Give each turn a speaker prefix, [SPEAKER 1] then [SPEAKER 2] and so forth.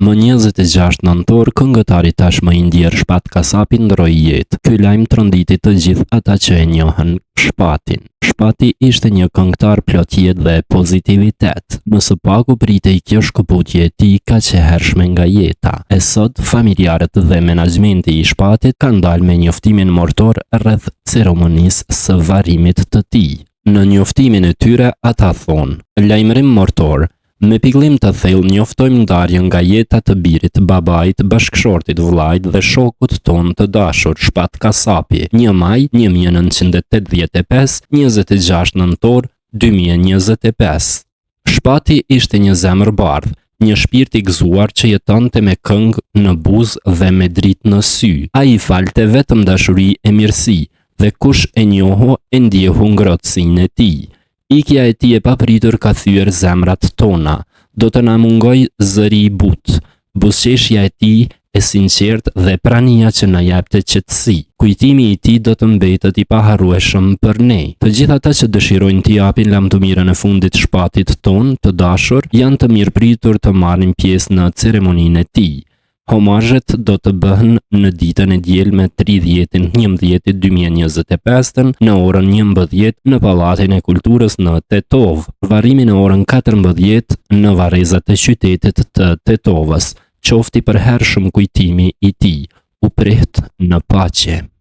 [SPEAKER 1] Më 26 nëntor, këngëtari tashmë indier Shpat Kasapi ndroi jetë. Ky lajm tronditi të gjithë ata që e njohën Shpatin. Shpati ishte një këngëtar plot jetë dhe pozitivitet. Më së paku pritej kjo shkëputje e tij kaq e hershme nga jeta. E sot familjarët dhe menaxhmenti i Shpatit kanë dalë me njoftimin mortor rreth ceremonisë së varrimit të tij. Në njoftimin e tyre ata thonë: lajmërim mortor. Me pikëllim të thellë njoftojmë ndarjen nga jeta të birit, babait, bashkëshortit, vllait dhe shokut ton të dashur Shpat Kasapi, 1 maj 1985, 26 nëntor 2025. Shpati ishte një zemër bardhë, një shpirt i gëzuar që jetonte me këngë në buzë dhe me dritë në sy. Ai falte vetëm dashuri e mirësi, dhe kush e njohu e ndjehu ngrohtësinë e tij. Ikja e tij e papritur ka thyer zemrat tona. Do të na mungoj zëri i butë, buzëqeshja e tij e sinqert dhe prania që na jepte qetësi. Kujtimi i tij do të mbetet i paharrueshëm për ne. Të gjithë ata që dëshirojnë t'i japin lamtumirën e fundit Shpatit ton të dashur, janë të mirëpritur të marrin pjesë në ceremoninë e tij. Homazhet do të bëhen në ditën e dielme 30/11/2025 në orën 11 në Pallatin e Kulturës në Tetov. Varrimi në orën 14 në varrezat e qytetit të Tetovës. Qofti për hershëm kujtimi i tij. U priht në paqe.